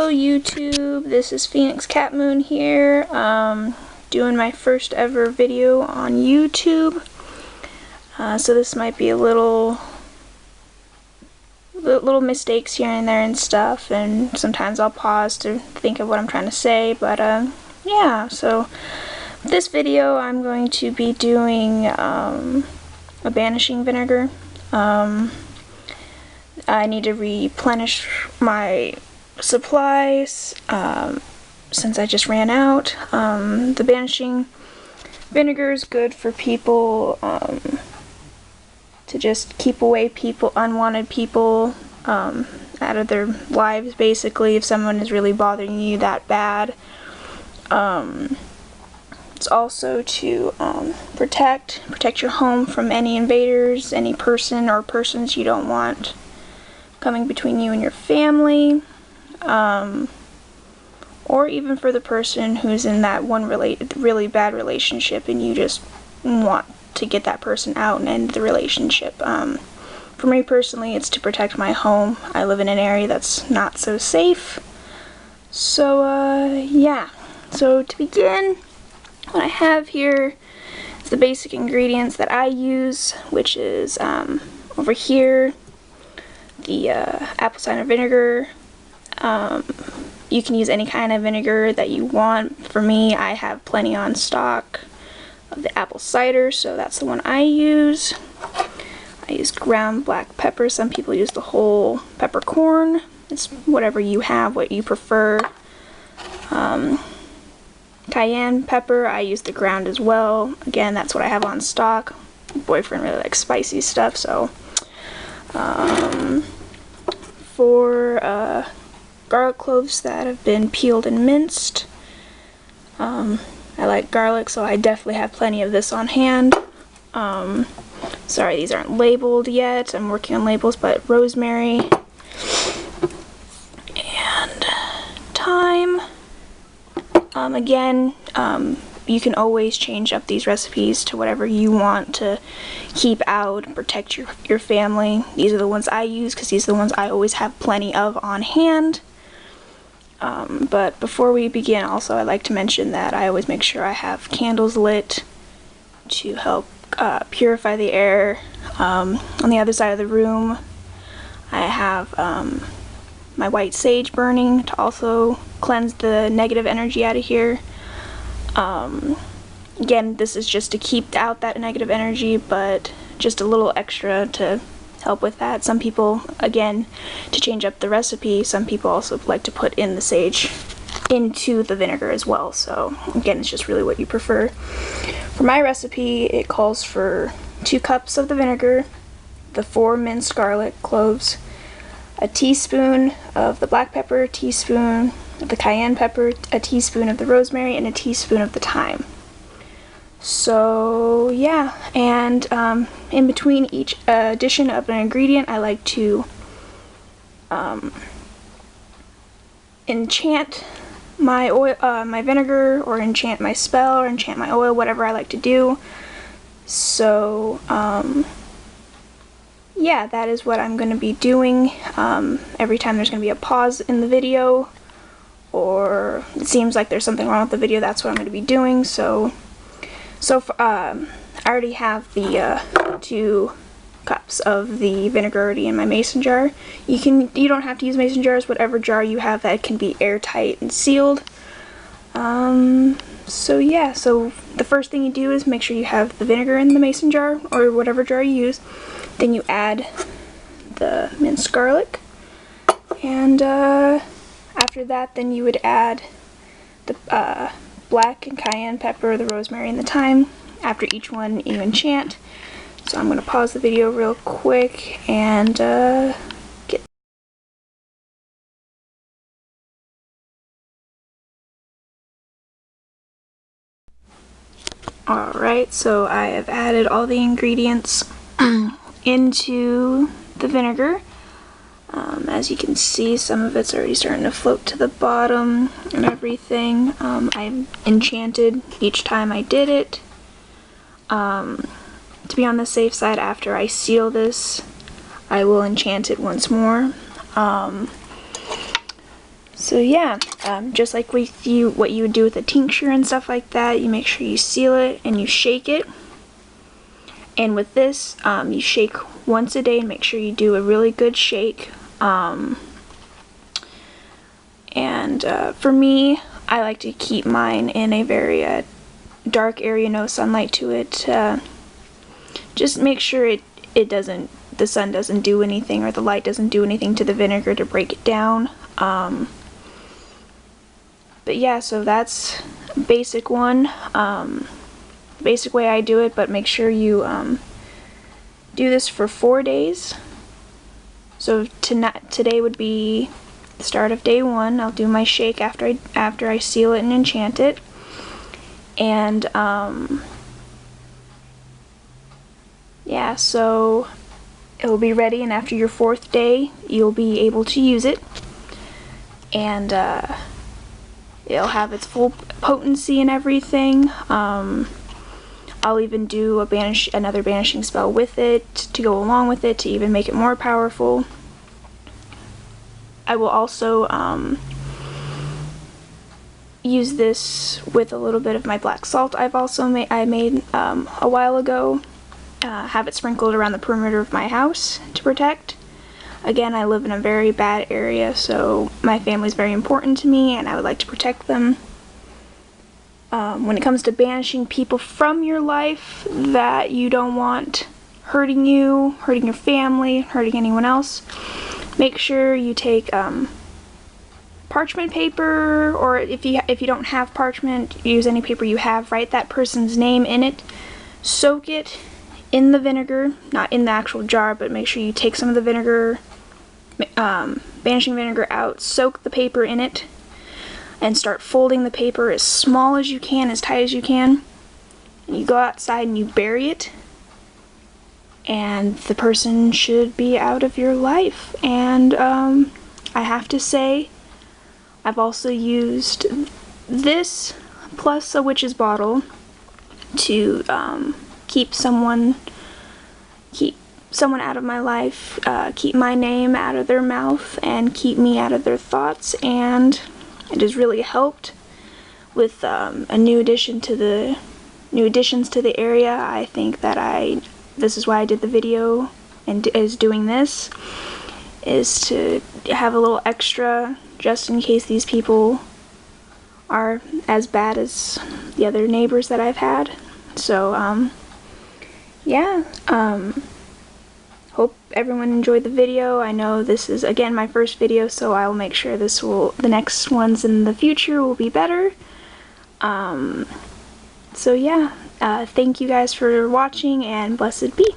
Hello YouTube, this is Phoenix Cat Moon here, doing my first ever video on YouTube. So this might be a little mistakes here and there and stuff, and sometimes I'll pause to think of what I'm trying to say, but yeah, so this video I'm going to be doing a Banishing Vinegar. I need to replenish my supplies since I just ran out. The Banishing Vinegar is good for people to just keep away unwanted people out of their lives, basically, if someone is really bothering you that bad. It's also to protect your home from any invaders, any person or persons you don't want coming between you and your family, or even for the person who's in that one really bad relationship and you just want to get that person out and end the relationship. For me personally, it's to protect my home. I live in an area that's not so safe. So yeah, so to begin, what I have here is the basic ingredients that I use, which is over here, the apple cider vinegar. You can use any kind of vinegar that you want. For me, I have plenty on stock of the apple cider, so that's the one I use. I use ground black pepper. Some people use the whole peppercorn. It's whatever you have, what you prefer. Cayenne pepper, I use the ground as well. Again, that's what I have on stock. My boyfriend really likes spicy stuff, so for garlic cloves that have been peeled and minced. I like garlic, so I definitely have plenty of this on hand. Sorry, these aren't labeled yet. I'm working on labels, but rosemary and thyme. Again, you can always change up these recipes to whatever you want to keep out and protect your family. These are the ones I use because these are the ones I always have plenty of on hand. But before we begin, also, I'd like to mention that I always make sure I have candles lit to help purify the air. On the other side of the room, I have my white sage burning to also cleanse the negative energy out of here. Again, this is just to keep out that negative energy, but just a little extra to help with that. Some people, again, to change up the recipe, some people also like to put in the sage into the vinegar as well. So again, it's just really what you prefer. For my recipe, it calls for 2 cups of the vinegar, the 4 minced garlic cloves, a teaspoon of the black pepper, a teaspoon of the cayenne pepper, a teaspoon of the rosemary, and a teaspoon of the thyme. So yeah, and in between each addition of an ingredient, I like to enchant my oil, my vinegar, or enchant my spell, or enchant my oil, whatever I like to do. So yeah, that is what I'm going to be doing. Every time there's going to be a pause in the video, or it seems like there's something wrong with the video, that's what I'm going to be doing. So I already have the 2 cups of the vinegar already in my mason jar. You don't have to use mason jars, whatever jar you have that can be airtight and sealed. So yeah, so the first thing you do is make sure you have the vinegar in the mason jar, or whatever jar you use. Then you add the minced garlic, and after that, then you would add the black and cayenne pepper, the rosemary, and the thyme. After each one, you enchant. So I'm going to pause the video real quick and get. Alright, so I have added all the ingredients into the vinegar. As you can see, some of it's already starting to float to the bottom and everything. I enchanted each time I did it. To be on the safe side, after I seal this, I will enchant it once more. So yeah, just like with what you would do with a tincture and stuff like that, you make sure you seal it and you shake it. And with this, you shake once a day and make sure you do a really good shake. For me, I like to keep mine in a very dark area, no sunlight to it. Just make sure the sun doesn't do anything, or the light doesn't do anything to the vinegar to break it down. But yeah, so that's basic one. Basic way I do it, but make sure you do this for 4 days. So today would be the start of day 1. I'll do my shake after I seal it and enchant it. And yeah, so it will be ready, and after your 4th day you'll be able to use it, and it'll have its full potency and everything. I'll even do another banishing spell with it to go along with it to even make it more powerful. I will also use this with a little bit of my black salt I made a while ago. Have it sprinkled around the perimeter of my house to protect. Again, I live in a very bad area, so my family is very important to me and I would like to protect them. When it comes to banishing people from your life that you don't want hurting you, hurting your family, hurting anyone else, make sure you take parchment paper, or if you don't have parchment, use any paper you have, write that person's name in it, soak it in the vinegar, not in the actual jar, but make sure you take some of the vinegar, banishing vinegar out, soak the paper in it, and start folding the paper as small as you can, as tight as you can. And you go outside and you bury it, and the person should be out of your life. And I have to say, I've also used this plus a witch's bottle to keep someone out of my life, keep my name out of their mouth, and keep me out of their thoughts. And it has really helped with a new additions to the area. I think that this is why I did the video and is doing this, is to have a little extra just in case these people are as bad as the other neighbors that I've had. So yeah, hope everyone enjoyed the video. I know this is, again, my first video, so I will make sure the next ones in the future will be better. So yeah, thank you guys for watching, and blessed be.